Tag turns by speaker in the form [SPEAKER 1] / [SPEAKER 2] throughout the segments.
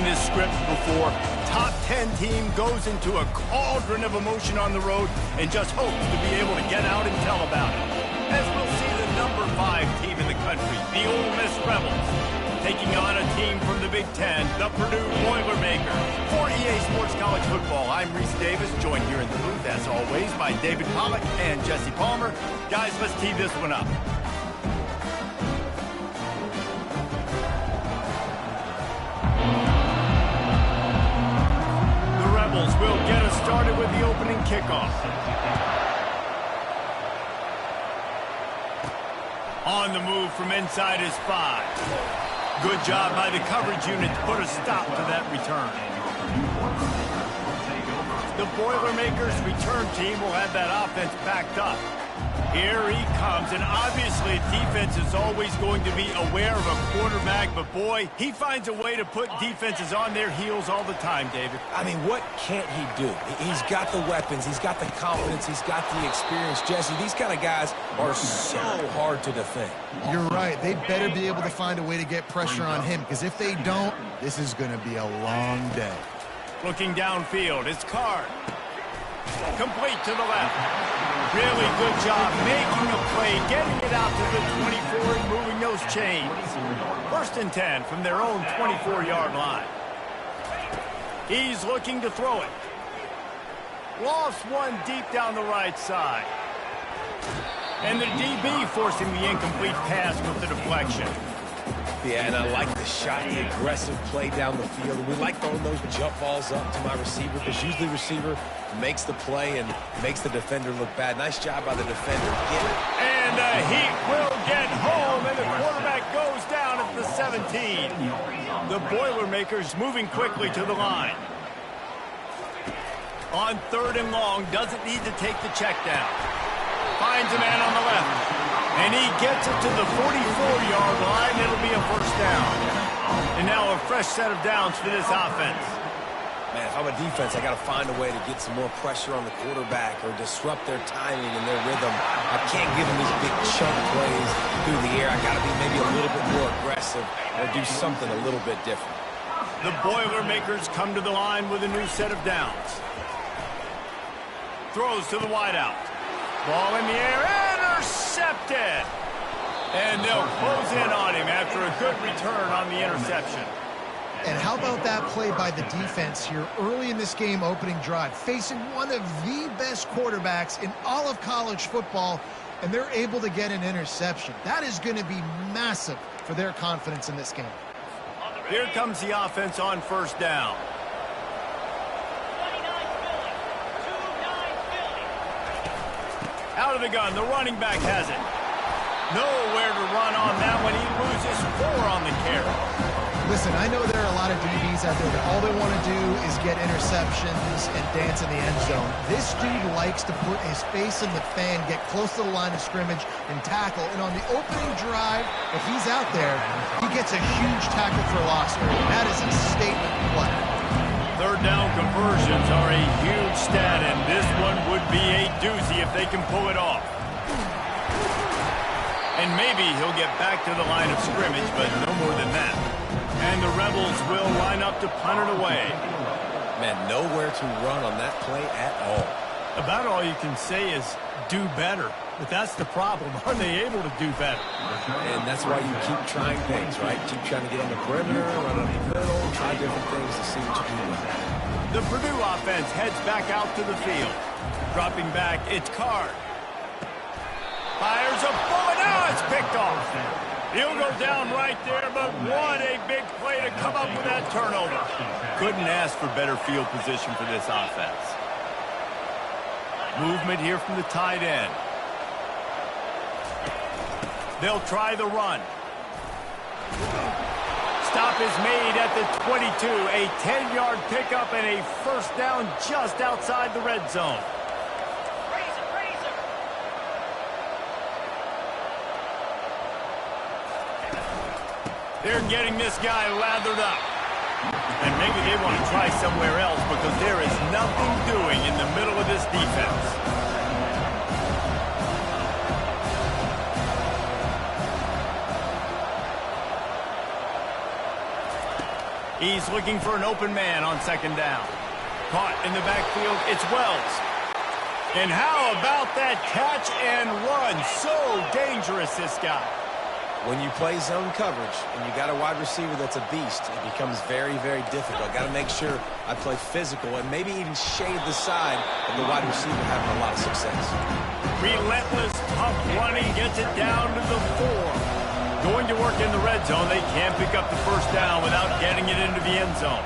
[SPEAKER 1] this script before. Top 10 team goes into a cauldron of emotion on the road and just hopes to be able to get out and tell about it. As we'll see the number 5 team in the country, the Ole Miss Rebels, taking on a team from the Big Ten, the Purdue Boilermakers. For EA Sports College Football, I'm Reese Davis, joined here in the booth, as always, by David Pollack and Jesse Palmer. Guys, let's tee this one up. Will get us started with the opening kickoff. On the move from inside his 5. Good job by the coverage unit to put a stop to that return. The Boilermakers return team will have that offense backed up. Here he comes, and obviously defense is always going to be aware of a quarterback, but boy, he finds a way to put defenses on their heels all the time, David.
[SPEAKER 2] I mean, what can't he do? He's got the weapons, he's got the confidence, he's got the experience. Jesse, these kind of guys are so hard to defend.
[SPEAKER 3] You're right. They better be able to find a way to get pressure on him, because if they don't, this is going to be a long day.
[SPEAKER 1] Looking downfield, it's Card. Complete to the left. Really good job making a play, getting it out to the 24 and moving those chains. 1st and 10 from their own 24-yard line. He's looking to throw it. Lost one deep down the right side. And the DB forcing the incomplete pass with the deflection.
[SPEAKER 2] Yeah, and I like the shot, the aggressive play down the field. And we like throwing those jump balls up to my receiver, because usually the receiver makes the play and makes the defender look bad. Nice job by the defender.
[SPEAKER 1] And the Heat will get home, and the quarterback goes down at the 17. The Boilermakers moving quickly to the line. On 3rd and long, doesn't need to take the check down. Finds a man on the left. And he gets it to the 44-yard line. It'll be a 1st down. And now a fresh set of downs for this offense.
[SPEAKER 2] Man, if I'm a defense, I got to find a way to get some more pressure on the quarterback or disrupt their timing and their rhythm. I can't give them these big chunk plays through the air. I got to be maybe a little bit more aggressive or do something a little bit different.
[SPEAKER 1] The Boilermakers come to the line with a new set of downs. Throws to the wideout. Ball in the air, intercepted. And they'll close in on him after a good return on the interception.
[SPEAKER 3] And how about that play by the defense here early in this game opening drive, facing one of the best quarterbacks in all of college football, and they're able to get an interception. That is going to be massive for their confidence in this game.
[SPEAKER 1] Here comes the offense on 1st down. Out of the gun, the running back has it. Nowhere to run on that one. He loses 4 on the carry.
[SPEAKER 3] Listen, I know there are a lot of DBs out there that all they want to do is get interceptions and dance in the end zone. This dude likes to put his face in the fan, get close to the line of scrimmage, and tackle. And on the opening drive, if he's out there, he gets a huge tackle for loss. That is a statement play.
[SPEAKER 1] 3rd down conversions are a huge stat, and this one would be a doozy if they can pull it off. And maybe he'll get back to the line of scrimmage, but no more than that. And the Rebels will line up to punt it away.
[SPEAKER 2] Man, nowhere to run on that play at all.
[SPEAKER 1] About all you can say is do better. But that's the problem. Are they able to do better?
[SPEAKER 2] And that's why you keep trying things, right? Keep trying to get on the perimeter, run on the middle, try different things to see what you can do.
[SPEAKER 1] The Purdue offense heads back out to the field. Dropping back, it's Card. Fires a bullet. Now it's picked off. He'll go down right there, but what a big play to come up with that turnover. Couldn't ask for better field position for this offense. Movement here from the tight end. They'll try the run. Stop is made at the 22. A 10-yard pickup and a 1st down just outside the red zone. They're getting this guy lathered up. And maybe they want to try somewhere else because there is nothing doing in the middle of this defense. He's looking for an open man on second down. Caught in the backfield, it's Wells. And how about that catch and run? So dangerous, this guy.
[SPEAKER 2] When you play zone coverage and you got a wide receiver that's a beast, it becomes very, very difficult. Got to make sure I play physical and maybe even shade the side of the wide receiver having a lot of success.
[SPEAKER 1] Relentless, tough running, gets it down to the 4. Going to work in the red zone, they can't pick up the first down without getting it into the end zone.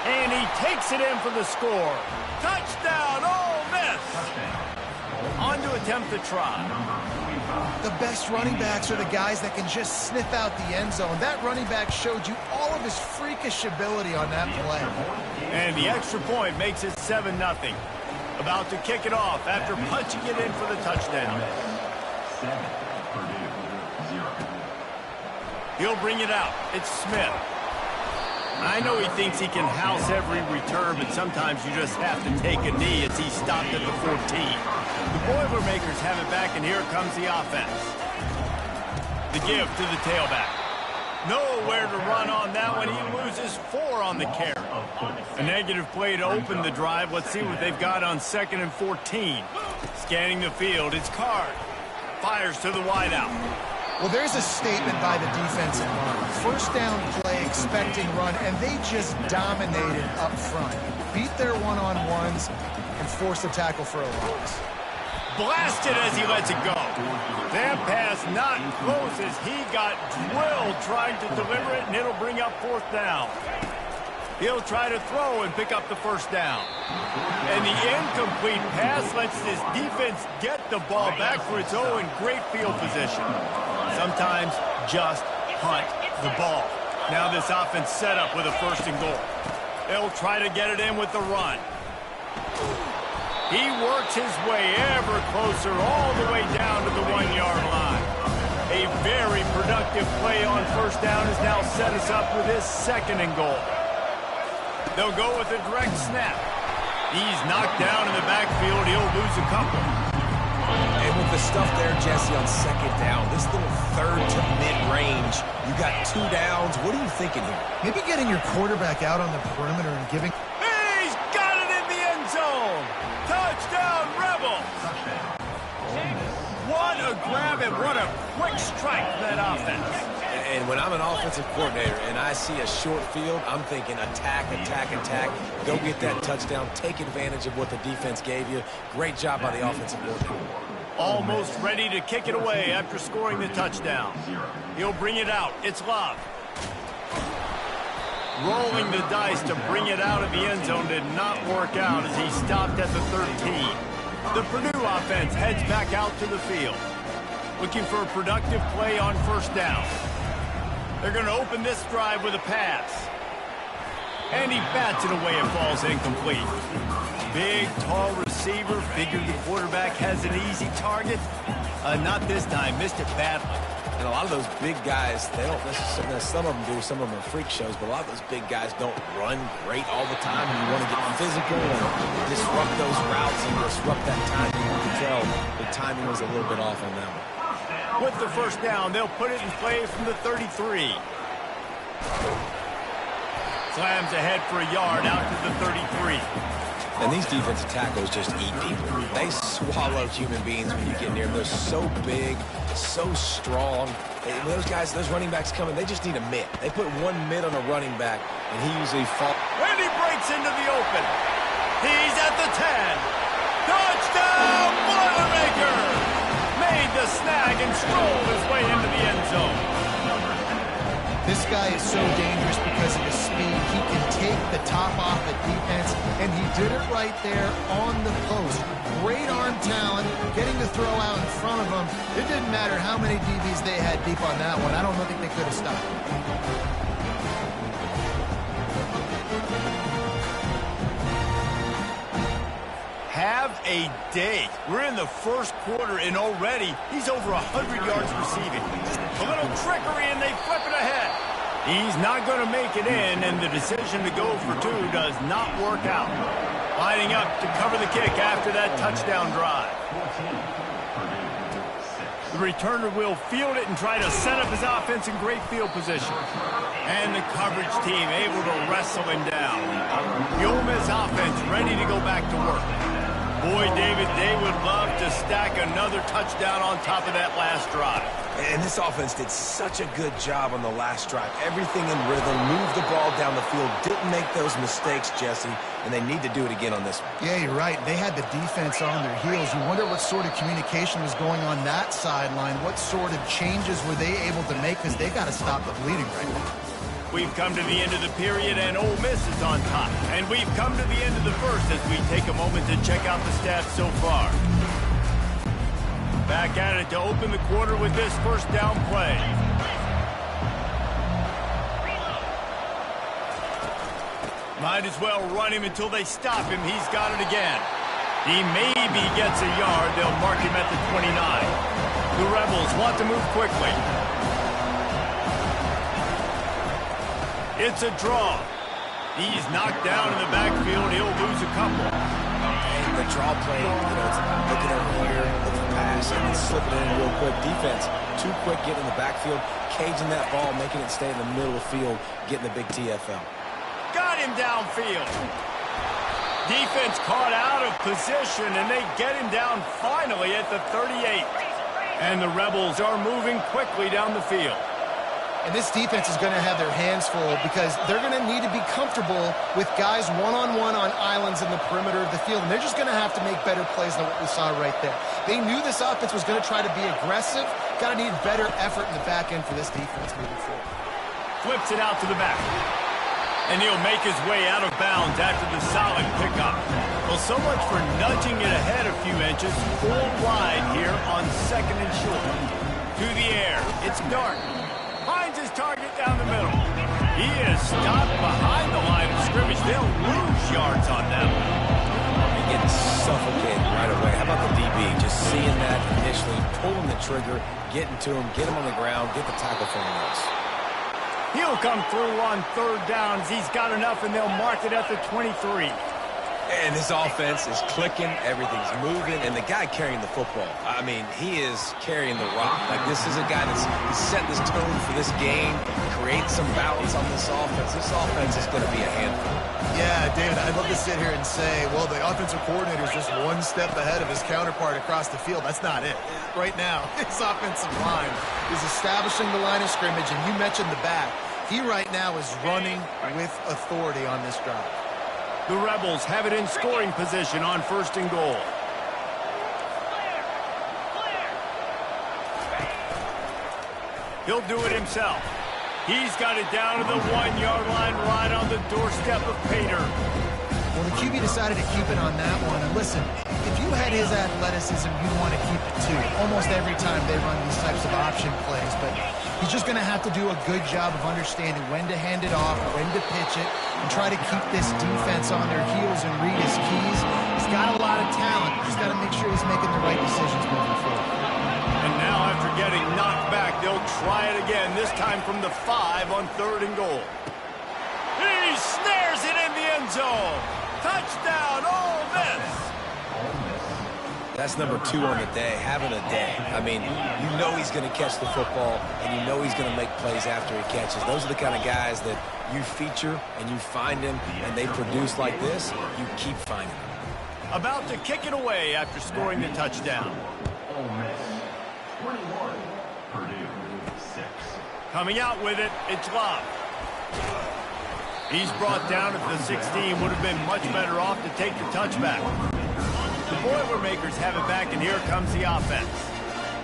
[SPEAKER 1] And he takes it in for the score. Touchdown, Ole Miss! On to attempt the try.
[SPEAKER 3] The best running backs are the guys that can just sniff out the end zone. That running back showed you all of his freakish ability on that play.
[SPEAKER 1] And the extra point makes it 7-0. About to kick it off after punching it in for the touchdown. He'll bring it out. It's Smith. I know he thinks he can house every return, but sometimes you just have to take a knee as he stopped at the 14. The Boilermakers have it back, and here comes the offense. The give to the tailback. Nowhere to run on that one. He loses 4 on the carry. A negative play to open the drive. Let's see what they've got on 2nd and 14. Scanning the field, it's Card. Fires to the wideout.
[SPEAKER 3] Well, there's a statement by the defensive line. First down play, expecting run, and they just dominated up front. Beat their one-on-ones and forced a tackle for a loss.
[SPEAKER 1] Blasted as he lets it go. That pass not close as he got drilled trying to deliver it, and it'll bring up 4th down. He'll try to throw and pick up the first down. And the incomplete pass lets this defense get the ball back for its own great field position. Sometimes just hunt the ball. Now this offense set up with a 1st and goal. They'll try to get it in with the run. He works his way ever closer all the way down to the 1-yard line. A very productive play on 1st down has now set us up with his 2nd and goal. They'll go with a direct snap. He's knocked down in the backfield. He'll lose a couple.
[SPEAKER 2] And with the stuff there, Jesse, on 2nd down, this little 3rd to mid-range, you got 2 downs. What are you thinking here?
[SPEAKER 3] Maybe getting your quarterback out on the perimeter and giving...
[SPEAKER 1] He's got it in the end zone. Touchdown, Rebels. What a grab and what a quick strike for that offense.
[SPEAKER 2] And when I'm an offensive coordinator and I see a short field, I'm thinking attack, attack, attack. Go get that touchdown. Take advantage of what the defense gave you. Great job by the offensive coordinator.
[SPEAKER 1] Almost ready to kick it away after scoring the touchdown. He'll bring it out. It's Love. Rolling the dice to bring it out of the end zone did not work out as he stopped at the 13. The Purdue offense heads back out to the field. Looking for a productive play on 1st down. They're going to open this drive with a pass. And he bats it away and falls incomplete. Big, tall receiver. Figured the quarterback has an easy target. Not this time. Missed it badly.
[SPEAKER 2] And a lot of those big guys, they don't necessarily, some of them do, some of them are freak shows, but a lot of those big guys don't run great all the time. And you want to get physical and disrupt those routes and disrupt that timing. You can tell the timing was a little bit off on that one.
[SPEAKER 1] With the 1st down, they'll put it in play from the 33. Slams ahead for a yard out to the 33.
[SPEAKER 2] And these defensive tackles just eat people. They swallow human beings when you get near them. They're so big, so strong. And those guys, those running backs coming, they just need a mitt. They put 1 mitt on a running back, and he usually falls.
[SPEAKER 1] And he breaks into the open. He's at the 10. Touchdown, Boilermaker! Made the snag and strolled his way into the end zone.
[SPEAKER 3] This guy is so dangerous because of his speed. He can take the top off the defense, and he did it right there on the post. Great arm talent, getting the throw out in front of him. It didn't matter how many DBs they had deep on that one. I don't think they could have stopped him.
[SPEAKER 1] Have a day. We're in the 1st quarter, and already he's over 100 yards receiving. A little trickery, and they flip it ahead. He's not going to make it in, and the decision to go for 2 does not work out. Lining up to cover the kick after that touchdown drive. The returner will field it and try to set up his offense in great field position. And the coverage team able to wrestle him down. The Ole Miss offense ready to go back to work. Boy, David, they would love to stack another touchdown on top of that last drive.
[SPEAKER 2] And this offense did such a good job on the last drive. Everything in rhythm, moved the ball down the field, didn't make those mistakes, Jesse, and they need to do it again on this one.
[SPEAKER 3] Yeah, you're right. They had the defense on their heels. You wonder what sort of communication was going on that sideline. What sort of changes were they able to make, because they got to stop the bleeding right now.
[SPEAKER 1] We've come to the end of the period, and Ole Miss is on top. And we've come to the end of the first as we take a moment to check out the stats so far. Back at it to open the quarter with this first down play. Might as well run him until they stop him. He's got it again. He maybe gets a yard. They'll mark him at the 29. The Rebels want to move quickly. It's a draw. He's knocked down in the backfield. He'll lose a couple.
[SPEAKER 2] And the draw play, it's looking over here, looking pass, and then slipping it in real quick. Defense, too quick getting in the backfield, caging that ball, making it stay in the middle of the field, getting the big TFL.
[SPEAKER 1] Got him downfield. Defense caught out of position, and they get him down finally at the 38. And the Rebels are moving quickly down the field.
[SPEAKER 3] And this defense is going to have their hands full because they're going to need to be comfortable with guys one-on-one on islands in the perimeter of the field. And they're just going to have to make better plays than what we saw right there. They knew this offense was going to try to be aggressive. Got to need better effort in the back end for this defense moving forward.
[SPEAKER 1] Flips it out to the back. And he'll make his way out of bounds after the solid pickup. Well, so much for nudging it ahead a few inches. Full wide here on second and short. To the air. It's Dart. Finds his target down the middle. He is stopped behind the line of scrimmage. They'll lose yards on them.
[SPEAKER 2] He gets suffocated right away. How about the DB? Just seeing that initially, pulling the trigger, getting to him, get him on the ground, get the tackle from him else.
[SPEAKER 1] He'll come through on third downs. He's got enough, and they'll mark it at the 23.
[SPEAKER 2] And this offense is clicking, everything's moving, and the guy carrying the football, I mean, he is carrying the rock. Like, this is a guy that's setting this tone for this game, creating some balance on this offense. This offense is going to be a handful.
[SPEAKER 3] Yeah, David, I'd love to sit here and say, well, the offensive coordinator is just one step ahead of his counterpart across the field. That's not it. Right now, his offensive line is establishing the line of scrimmage, and you mentioned the back. He right now is running with authority on this drive.
[SPEAKER 1] The Rebels have it in scoring position on first and goal. He'll do it himself. He's got it down to the 1-yard line right on the doorstep of Pater.
[SPEAKER 3] Well, the QB decided to keep it on that one. And listen, if you had his athleticism, you'd want to keep it too. Almost every time they run these types of option plays. But he's just going to have to do a good job of understanding when to hand it off, when to pitch it, and try to keep this defense on their heels and read his keys. He's got a lot of talent. He's got to make sure he's making the right decisions moving forward.
[SPEAKER 1] And now after getting knocked back, they'll try it again, this time from the 5 on third and goal. He snares it in the end zone. Touchdown, Ole Miss.
[SPEAKER 2] That's number 2 on the day, having a day. I mean, you know he's going to catch the football, and you know he's going to make plays after he catches. Those are the kind of guys that you feature, and you find him, and they produce like this, you keep finding them.
[SPEAKER 1] About to kick it away after scoring the touchdown.
[SPEAKER 4] Ole Miss, 21, Purdue, 6.
[SPEAKER 1] Coming out with it, it's Love. He's brought down at the 16. Would have been much better off to take the touchback. The Boilermakers have it back, and here comes the offense.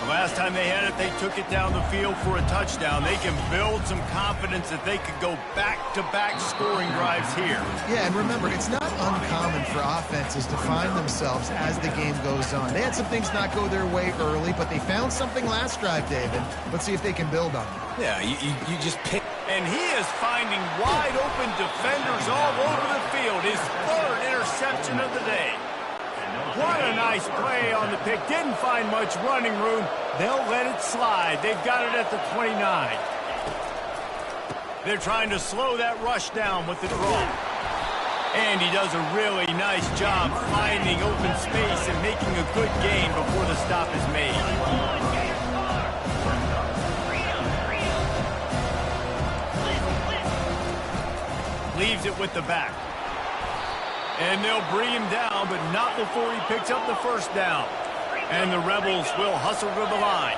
[SPEAKER 1] The last time they had it, they took it down the field for a touchdown. They can build some confidence that they could go back-to-back scoring drives here.
[SPEAKER 3] Yeah, and remember, it's not uncommon for offenses to find themselves as the game goes on. They had some things not go their way early, but they found something last drive, David. Let's see if they can build on it.
[SPEAKER 2] Yeah, you just pick.
[SPEAKER 1] And he is finding wide-open defenders all over the field. His third interception of the day. What a nice play on the pick. Didn't find much running room. They'll let it slide. They've got it at the 29. They're trying to slow that rush down with the draw. And he does a really nice job finding open space and making a good gain before the stop is made. leaves it with the back. And they'll bring him down, but not before he picks up the first down. And the Rebels will hustle to the line.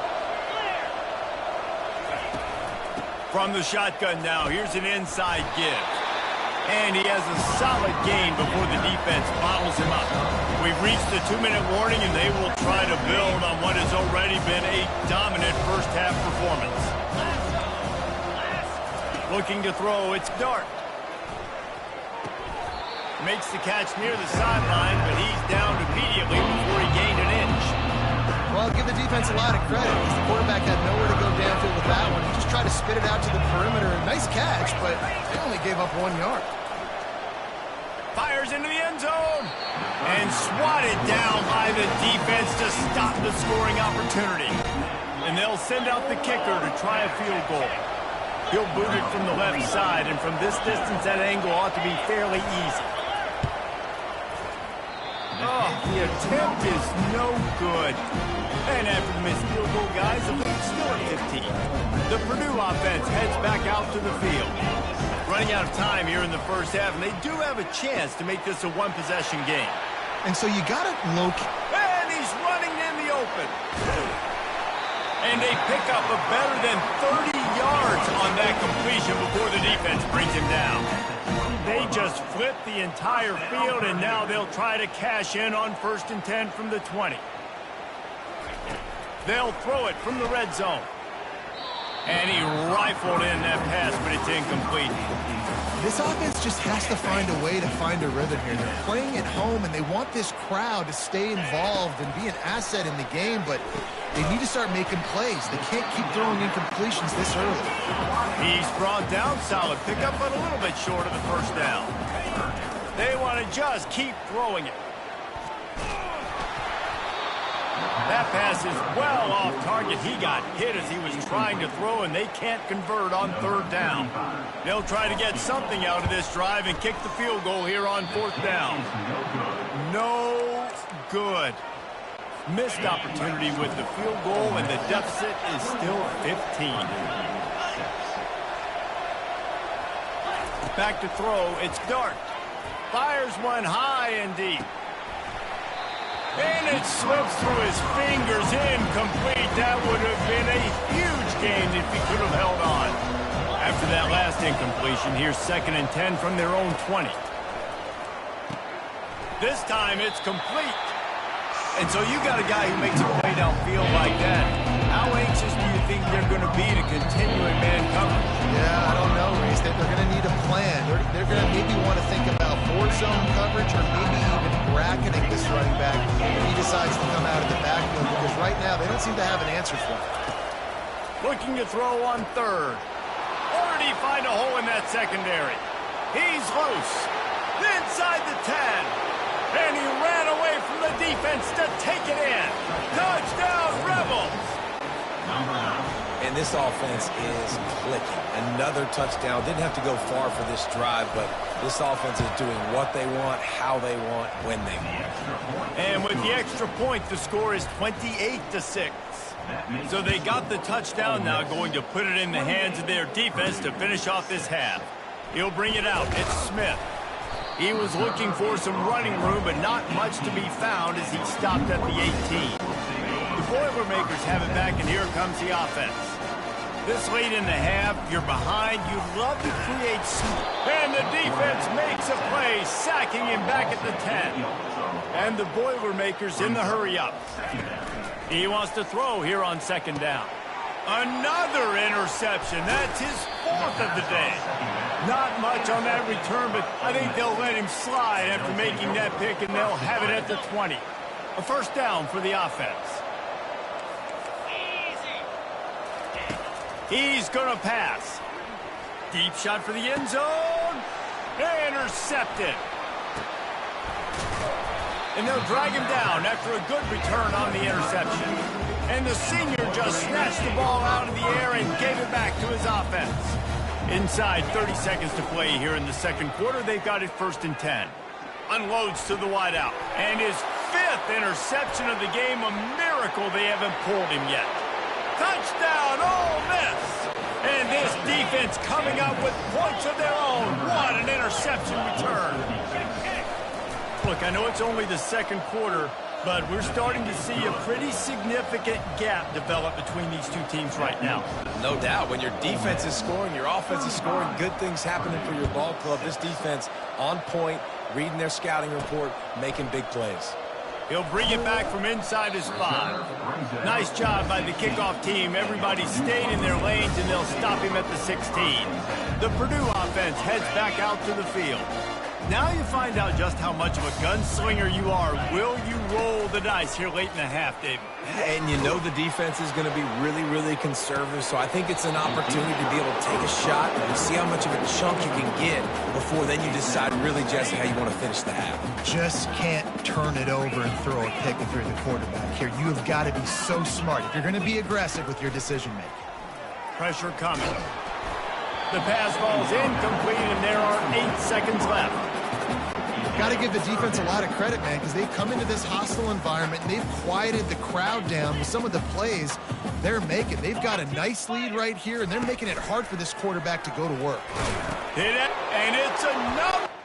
[SPEAKER 1] From the shotgun now, here's an inside give. And he has a solid gain before the defense bottles him up. We've reached the 2-minute warning, and they will try to build on what has already been a dominant first-half performance. Looking to throw, it's Dart. Makes the catch near the sideline, but he's down immediately before he gained an inch.
[SPEAKER 3] Well, I'll give the defense a lot of credit because the quarterback had nowhere to go downfield with that one. He just tried to spit it out to the perimeter. Nice catch, but they only gave up 1 yard.
[SPEAKER 1] Fires into the end zone and swatted down by the defense to stop the scoring opportunity. And they'll send out the kicker to try a field goal. He'll boot it from the left side, and from this distance, that angle ought to be fairly easy. Oh, the attempt is no good. And after the missed field goal, guys, the lead's still at 15. The Purdue offense heads back out to the field. Running out of time here in the first half, and they do have a chance to make this a one-possession game.
[SPEAKER 3] And so you got to locate.
[SPEAKER 1] And he's running in the open. And they pick up a better than 30 yards on that completion before the defense brings him down. They just flip the entire field, and now they'll try to cash in on 1st and 10 from the 20. They'll throw it from the red zone. And he rifled in that pass, but it's incomplete.
[SPEAKER 3] This offense just has to find a way to find a rhythm here. They're playing at home, and they want this crowd to stay involved and be an asset in the game, but they need to start making plays. They can't keep throwing incompletions this early.
[SPEAKER 1] He's brought down, solid pickup, but a little bit short of the first down. They want to just keep throwing it. That pass is well off target. He got hit as he was trying to throw, and they can't convert on 3rd down. They'll try to get something out of this drive and kick the field goal here on 4th down. No good. Missed opportunity with the field goal, and the deficit is still 15. Back to throw, it's Dart. Fires one high and deep. And it slips through his fingers, incomplete. That would have been a huge gain if he could have held on. After that last incompletion, here's 2nd and 10 from their own 20. This time it's complete. And so you got a guy who makes a play downfield like that. How anxious do you think they're going to be to continue in man coverage?
[SPEAKER 3] Yeah, I don't know, Reese. They're going to need a plan. They're going to maybe want to think about 4-zone coverage or maybe even bracketing this running back if he decides to come out of the backfield, because right now they don't seem to have an answer for him.
[SPEAKER 1] Looking to throw on 3rd. Or did he find a hole in that secondary? He's loose. Inside the 10. And he ran away from the defense to take it in. Touchdown, Rebels!
[SPEAKER 2] And this offense is clicking. Another touchdown. Didn't have to go far for this drive, but this offense is doing what they want, how they want, when they want.
[SPEAKER 1] And with the extra point, the score is 28-6. So they got the touchdown, now going to put it in the hands of their defense to finish off this half. He'll bring it out. It's Smith. He was looking for some running room, but not much to be found as he stopped at the 18. The Boilermakers have it back, and here comes the offense. This late in the half, you're behind. You'd love to create some. And the defense makes a play, sacking him back at the 10. And the Boilermakers in the hurry-up. He wants to throw here on 2nd down. Another interception. That's his 4th of the day. Not much on that return, but I think they'll let him slide after making that pick, and they'll have it at the 20. A 1st down for the offense. He's going to pass. Deep shot for the end zone. Intercepted. And they'll drag him down after a good return on the interception. And the senior just snatched the ball out of the air and gave it back to his offense. Inside 30 seconds to play here in the 2nd quarter. They've got it 1st and 10. Unloads to the wideout. And his 5th interception of the game. A miracle they haven't pulled him yet. Touchdown, Ole Miss! And this defense defense coming up with points of their own. What an interception return. Look, I know it's only the second quarter, but we're starting to see a pretty significant gap develop between these two teams right now.
[SPEAKER 2] No doubt. When your defense is scoring, your offense is scoring, good things happening for your ball club. This defense on point, reading their scouting report, making big plays.
[SPEAKER 1] He'll bring it back from inside his 5. Nice job by the kickoff team. Everybody stayed in their lanes, and they'll stop him at the 16. The Purdue offense heads back out to the field. Now you find out just how much of a gunslinger you are. Will you roll the dice here late in the half, David?
[SPEAKER 2] And you know the defense is going to be really, really conservative, so I think it's an opportunity to be able to take a shot and see how much of a chunk you can get before then you decide really, Jesse, how you want to finish the half.
[SPEAKER 3] Just can't turn it over and throw a pick if you're the quarterback here. You have got to be so smart if you're going to be aggressive with your decision-making.
[SPEAKER 1] Pressure coming. The pass ball's incomplete, and there are 8 seconds left.
[SPEAKER 3] Got to give the defense a lot of credit, man, because they've come into this hostile environment and they've quieted the crowd down with some of the plays they're making. They've got a nice lead right here, and they're making it hard for this quarterback to go to work.
[SPEAKER 1] Hit it, and it's enough.